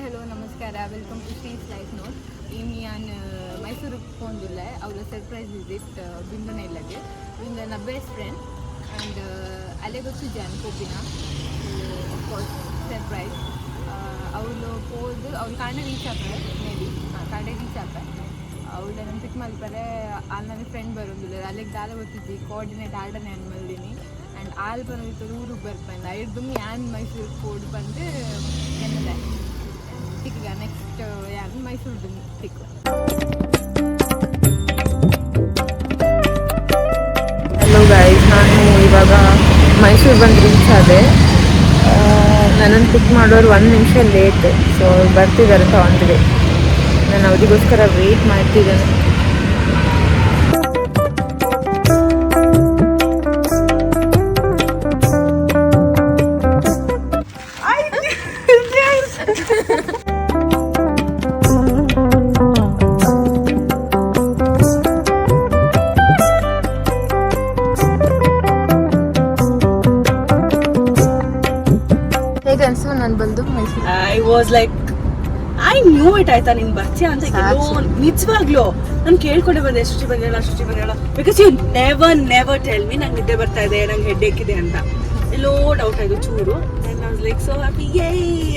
Hello ನಮಸ್ಕಾರ welcome to Shri's life note ಇನ್ನು ನಾನು ಮೈಸೂರಿಗೆ ಹೋಗಿಲ್ಲ ಅವಳ ಸರ್ಪ್ರೈಸ್ ವಿಸಿಟ್ ಬಿಂದುನೇ ಇಲ್ಲಗೆ ವಿಂದ ನ ಬೆಸ್ಟ್ ಫ್ರೆಂಡ್ ಆ್ಯಂಡ್ ಅಲ್ಲೇ ಗೊತ್ತು ಜಾನ್ ಕೋಪಿನ ಕೋರ್ಸ್ ಸರ್ಪ್ರೈಸ್ ಅವಳು ಹೋದು ಅವ್ಳು ಕಾಂಡೆ ರೀಚ್ ಆಗ್ತಾರೆ ಮೇ ಬಿ ಕಾಂಡೆ ರೀಚ್ ಆಗ್ತಾರೆ ಅವಳು ನನ್ನ ಪಿಕ್ ಮಲ್ಪರೆ ಅಲ್ಲಿ ನನ್ನ ಫ್ರೆಂಡ್ ಬರೋದಿಲ್ಲ ಅಲ್ಲಿಗೆ ದಾಲ ಗೊತ್ತಿದ್ದಿ ಕೋಆರ್ಡಿನೇಟ್ ಆರ್ಡರ್ ನಾನು ಮಲ್ದೀನಿ ಆ್ಯಂಡ್ ಆಲ್ ಬಂದು ಊರಿಗೆ ಬರ್ಬಂದು ಐದು ಯಾನ್ ಮೈಸೂರಿಗೆ ಹೋಗಿ ಬಂದು ಎನ್ನದೆ ಟಿಕ್ಗ ನೆಕ್ಸ್ಟ್ ಯಾರು ಮೈಸೂರು ಟಿಕ್. ಹಲೋ ಗೈಸ್, ನಾನು ಇವಾಗ ಮೈಸೂರು ಬಂದು ರೀಚ್ ಆದೆ. ನನ್ನನ್ನು ಪಿಕ್ ಮಾಡೋರು 1 ನಿಮಿಷ ಲೇಟ್, ಸೊ ಬರ್ತಿದ್ದಾರೆ ತಗೊಂಡಿದೆ. ನಾನು ಅವರಿಗೋಸ್ಕರ ವೆಯ್ಟ್ ಮಾಡ್ತಿದ್ದೇನೆ. ನಾನು ಬಂದು Mysuru I was like I knew it ಆಯ್ತಾ ನೀನ್ ಬರ್ತೀಯ ಅಂತ ನಿಜವಾಗ್ಲೂ ನಾನು ಕೇಳ್ಕೊಂಡೆ ಬಂದೆ ಶುಚಿ ಬಂದೇಳ because you never tell me ನಂಗೆ ನಿದ್ದೆ ಬರ್ತಾ ಇದೆ ನಂಗೆ ಹೆಡ್ಡೇಕ್ ಇದೆ ಅಂತ ಎಲ್ಲೋ ಡೌಟ್ ಆಯ್ತು ಚೂರು I was like so happy ಯೇ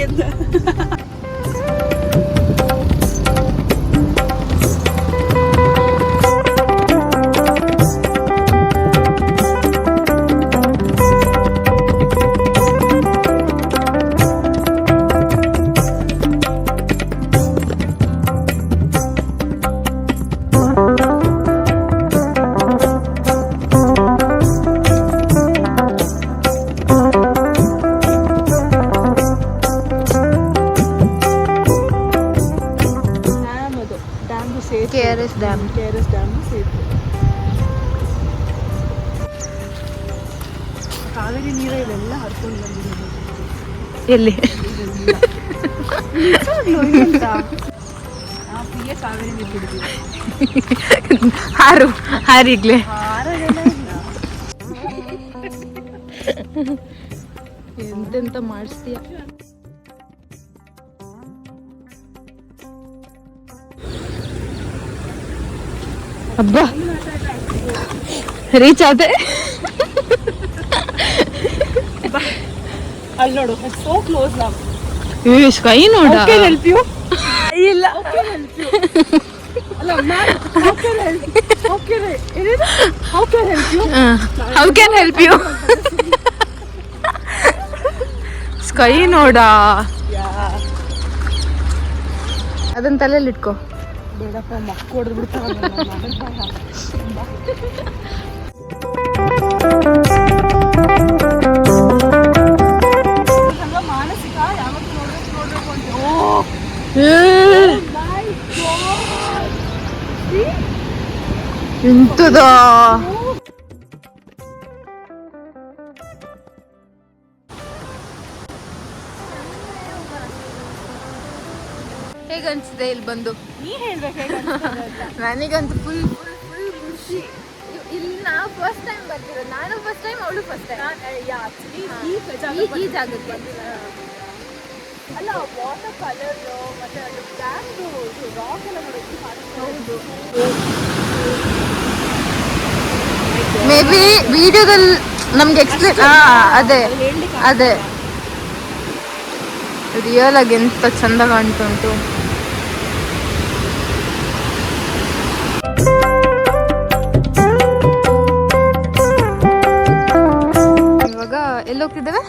ಅಂತ. KRS dam safe. ಕಾವೇರಿ ನೀರ ಇವೆಲ್ಲ ಹರ್ಕೊಂಡು ಬಂದಿದೆ. ಎಲ್ಲಿ ಕಾವೇರಿ ನೀರು ಕುಡಿದ್ವಿ. ಹಾರಿಗ್ಲೆ ಎಂತೆಂತ ಮಾಡಿಸ್ತೀಯ. ಅಬ್ಬಾ ರೀಚ್ ಆದೆ. ಅಲ್ಲಿ ನೋಡು ಸೋ ಕ್ಲೋಸ್ ನಾವು. ಸ್ಕೈ ನೋಡ ಹೆಲ್ಪ್ ಯು ಇಲ್ಲ ಅಲ್ಲ how can help you sky ನೋಡ ಅದನ್ನ ತಲೆಯಲ್ಲಿ ಇಟ್ಕೋ. ಬೇಡಪ್ಪ ಮಕ್ಕ ಹೊಡೆದು ಬಿಡ್ತಾರ. ಮಾನಸಿಕ ಯಾವತ್ತು ನೋಡ್ಬೇಕು ಅಂತ. ಎಂತದ ಹೇಗನ್ಸಿದೆ ಇಲ್ಲಿ ಬಂದು? ನೀ ಹೇಳ್ಬೇಕು. ನನಗಂತೂ ಫುಲ್ ಖುಷಿ. ಇಲ್ಲಿ ನಾವು ಫಸ್ಟ್ ಟೈಮ್ ಬರ್ತಿರೋದು. ನಾನು ಫಸ್ಟ್ ಟೈಮ್, ಅವಳು ಫಸ್ಟ್ ಟೈಮ್ ಈ ಜಾಗಕ್ಕೆ. ಅಲ್ಲ ವಾಟರ್ ಕಲರ್ ಮತ್ತೆ ಅದು ಡ್ಯಾಮ್ದು ರಾಕ್ ಎಲ್ಲ ನೋಡೋದು. ಹೌದು, ಮೇ ಬಿ ವಿಡಿಯೋದಲ್ಲಿ ನಮ್ಗೆ ಎಕ್ಸ್ಪ್ಲೇನ್ ಅದೇ ರಿಯಲ್ ಆಗಿ ಎಂತ ಚಂದ ಕಾಣ್ತುಂಟು. ಇವಾಗ ಎಲ್ಲಿ ಹೋಗ್ತಿದ್ದೇವೆ?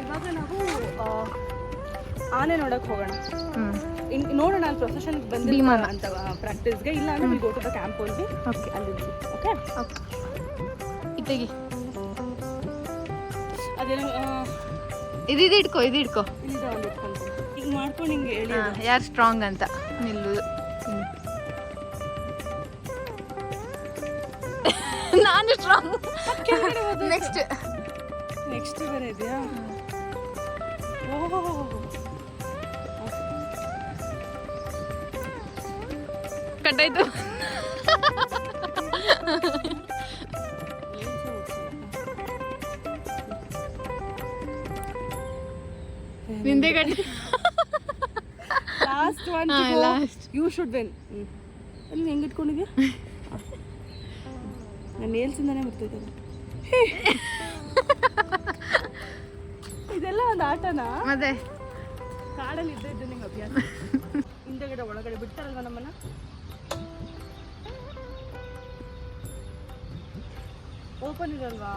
ಇವಾಗ ನಾವು ಆನೆ ನೋಡಕ್ ಹೋಗೋಣ. ನೋಡೋಣ ಅಲ್ಲಿ ಪ್ರೊಸೆಷನ್ ಬಂದಿಲ್ಲ ಅಂತ ಪ್ರಾಕ್ಟೀಸ್ಗೆ. ಇಲ್ಲ ಅಂದ್ರೆ ಗೋ ಟು ದ ಕ್ಯಾಂಪ್ ಹೋಗಿ ಅಲ್ಲಿ. ಓಕೆ ಇಟ್ಟಿಗೆ ಅದೇನೋ ಇದು ಇಟ್ಕೋ ಇಲ್ಲಿದೆ ಒಂದು ಇಟ್ಕೊಂಡು ಈಗ ಮಾಡ್ಕೊಂಡು ಹಿಂಗೆ ಹೇಳಿ ಯಾರು ಸ್ಟ್ರಾಂಗ್ ಅಂತ ನಿಲ್ಲುದು. ನಾನು ಸ್ಟ್ರಾಂಗ್. ನೆಕ್ಸ್ಟ್ ಬೇರೆ ಇದೆಯಾ? ಕಟ್ಟಾಯ್ತು. ನಿಂದೆ ಕಟ್ಟಿ last one last you should win. ಅಲ್ಲಿ ಹೆಂಗೆ ಇಟ್ಕೊಂಡಿದ್ಯಾ? ನನ್ನ ನೇಲ್ಸಿಂದಾನೇ ಬರ್ತಿದ್ದಾರೆ. ಇದೆಲ್ಲ ಒಂದು ಆಟನಾ? ಮತ್ತೆ ಕಾಡಲ್ಲಿ ಇದ್ದ ನಿಂಗೆ ಅಭ್ಯಾಸ. ಹಿಂದೆಗಡೆ ಒಳಗಡೆ ಬಿಡ್ತಾರಲ್ವ ನಮ್ಮನ್ನ. ಓಪನ್ ಇರಲ್ವಾ?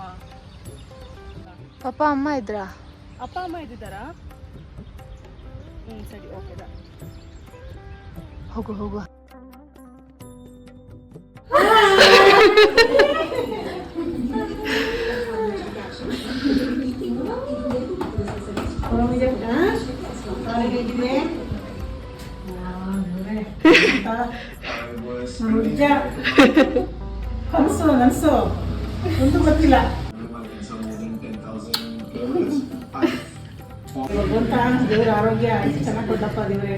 ಪಪ್ಪ ಅಮ್ಮ ಇದ್ರಾ? ಅಪ್ಪ ಅಮ್ಮ ಇದ್ದಿದ್ದಾರಾ? ಸರಿ, ಓಕೆ. ಹೋಗು ಹೋಗು. ಕನಸು ಒಂದು ಗೊತ್ತಿಲ್ಲ. ದೇವ್ರ ಆರೋಗ್ಯ ಚೆನ್ನಾಗಿ ಕೊಟ್ಟಪ್ಪ ದೇವ್ರೆ.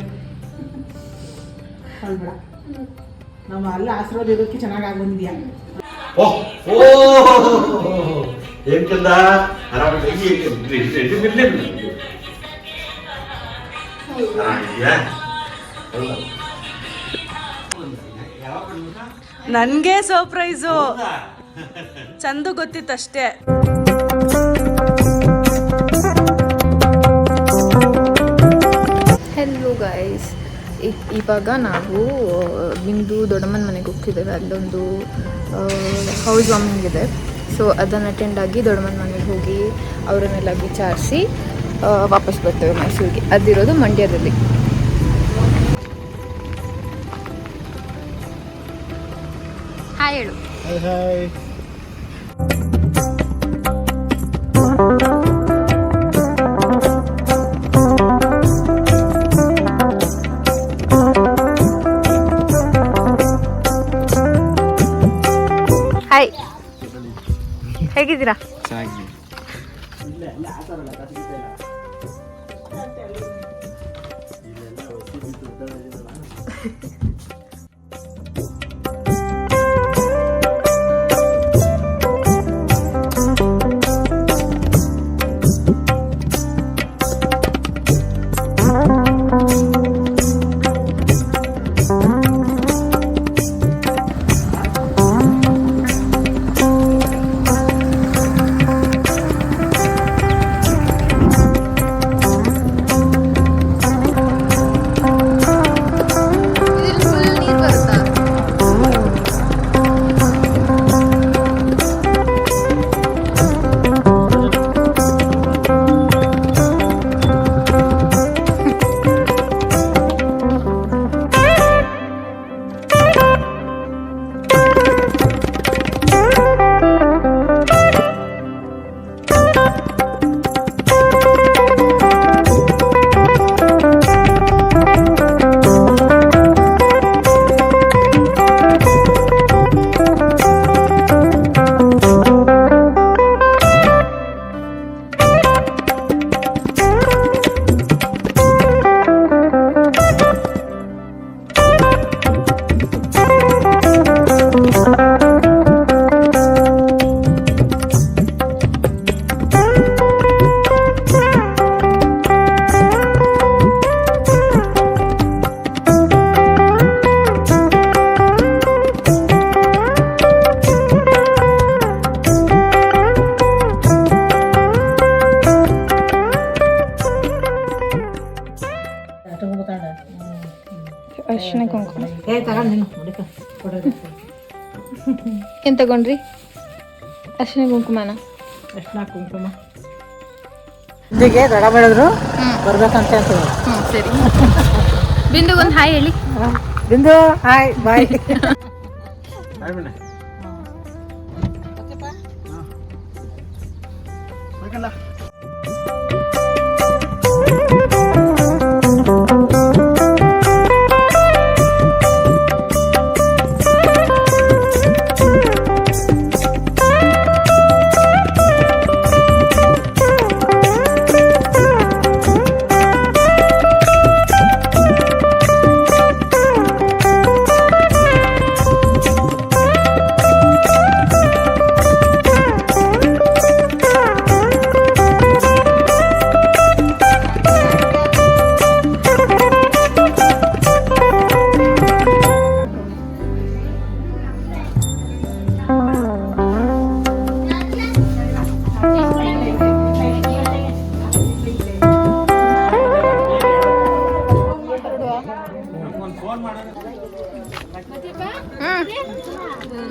ಅಲ್ಬೇಡ, ನಮ್ಮ ಅಲ್ಲ ಆಶೀರ್ವಾದ ಇರೋದಕ್ಕೆ ಚೆನ್ನಾಗಿ ಆಗಿ ಬಂದಿದ್ಯಾ. ಏನ್ ಚಂದ ನನ್ಗೆ ಸರ್ಪ್ರೈಸು. ಚಂದು ಗೊತ್ತಿತ್ತಷ್ಟೇ. ಹೆಲೋ ಗೈಸ್, ಇವಾಗ ನಾವು ಬಿಂದು ದೊಡ್ಡಮ್ಮನ ಮನೆಗೆ ಹೋಗ್ತಿದ್ದೇವೆ. ಅಲ್ಲೊಂದು ಹೌಸ್ ವಾರ್ಮಿಂಗ್ ಇದೆ. ಸೊ ಅದನ್ನು ಅಟೆಂಡ್ ಆಗಿ ದೊಡ್ಡಮ್ಮನ ಮನೆಗೆ ಹೋಗಿ ಅವರನ್ನೆಲ್ಲ ವಿಚಾರಿಸಿ ವಾಪಸ್ ಬರ್ತೇವೆ ಮೈಸೂರಿಗೆ. ಅದಿರೋದು ಮಂಡ್ಯದಲ್ಲಿ. ಹಾಯ್ ಹೇಳು. ಹಾಯ್, ಹೇಗಿದ್ದೀರಾ? ಅರ್ಶಿನ ಕುಂಕುಮ ಏನ್ ತಗೊಂಡ್ರಿ? ಅರ್ಶಿನ ಕುಂಕುಮನ? ಅರ್ಶಿನ ಕುಂಕುಮ ಇದಕ್ಕೆ ತಡ ಮಾಡಿದ್ರು ಬರ್ಬೇಕಂತ ಹೇಳ್ತೀವಿ. ಸರಿ. ಬಿಂದು ಒಂದು ಹಾಯ್ ಹೇಳಿ. ಬಿಂದು ಹಾಯ್ ಬಾಯ್.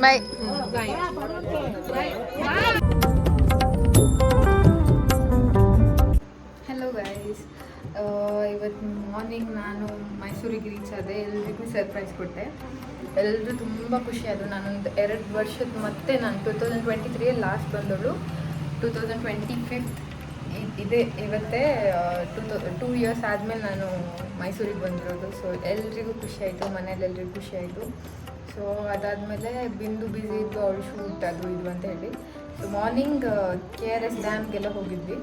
ಬಾಯ್. ಹಲೋ ಗೈಸ್, ಇವತ್ತು ಮಾರ್ನಿಂಗ್ ನಾನು ಮೈಸೂರಿಗೆ ರೀಚ್ ಆದೆ. ಎಲ್ರಿಗೂ ಸರ್ಪ್ರೈಸ್ ಕೊಟ್ಟೆ. ಎಲ್ಲರೂ ತುಂಬ ಖುಷಿಯಾದರು. ನಾನೊಂದು 2 ವರ್ಷದ ಮತ್ತೆ ನಾನು 2023 ಲಾಸ್ಟ್ ಬಂದವಳು. 2025 ಇದೆ ಇವತ್ತೇ 2 ಇಯರ್ಸ್ ಆದಮೇಲೆ ನಾನು ಮೈಸೂರಿಗೆ ಬಂದಿರೋದು. ಸೊ ಎಲ್ರಿಗೂ ಖುಷಿ ಆಯಿತು, ಮನೇಲಿ ಎಲ್ರಿಗೂ ಖುಷಿ ಆಯಿತು. ಸೊ ಅದಾದಮೇಲೆ ಬಿಂದು ಬ್ಯುಸಿ ಇದ್ದು ಅವಳು ಶೂಟ್ ಅದು ಇದು ಅಂತ ಹೇಳಿ. ಸೊ ಮಾರ್ನಿಂಗ್ KRS ಡ್ಯಾಮ್ಗೆಲ್ಲ ಹೋಗಿದ್ವಿ.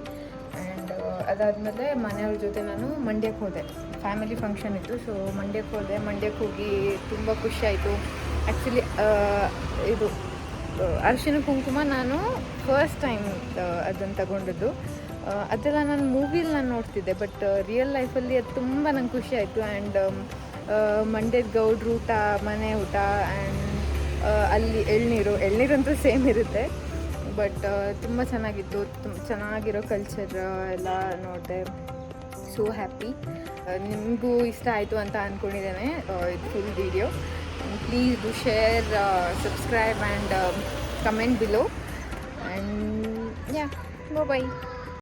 ಆ್ಯಂಡ್ ಅದಾದಮೇಲೆ ಮನೆಯವ್ರ ಜೊತೆ ನಾನು ಮಂಡ್ಯಕ್ಕೆ ಹೋದೆ. ಫ್ಯಾಮಿಲಿ ಫಂಕ್ಷನ್ ಇತ್ತು. ಸೊ ಮಂಡ್ಯಕ್ಕೆ ಹೋಗಿ ತುಂಬ ಖುಷಿ ಆಯಿತು. ಆ್ಯಕ್ಚುಲಿ ಇದು ಅರಿಶಿನ ಕುಂಕುಮ ನಾನು ಫಸ್ಟ್ ಟೈಮ್ ಅದನ್ನು ತಗೊಂಡದ್ದು. ಅದೆಲ್ಲ ನಾನು ಮೂವಿಲಿ ನಾನು ನೋಡ್ತಿದ್ದೆ, ಬಟ್ ರಿಯಲ್ ಲೈಫಲ್ಲಿ ಅದು ತುಂಬ ನಂಗೆ ಖುಷಿ ಆಯಿತು. ಆ್ಯಂಡ್ ಮಂಡ್ಯದ ಗೌಡ್ರ ಊಟ, ಮನೆ ಊಟ, ಆ್ಯಂಡ್ ಅಲ್ಲಿ ಎಳ್ನೀರಂತೂ ಸೇಮ್ ಇರುತ್ತೆ, ಬಟ್ ತುಂಬ ಚೆನ್ನಾಗಿತ್ತು. ಚೆನ್ನಾಗಿರೋ ಕಲ್ಚರ್ ಎಲ್ಲ ನೋಡಿದೆ. So happy. ನಿಮಗೂ ಇಷ್ಟ ಆಯಿತು ಅಂತ ಅಂದ್ಕೊಂಡಿದ್ದೇನೆ ಇದು full video. Please do share, subscribe and comment below. And yeah, bye.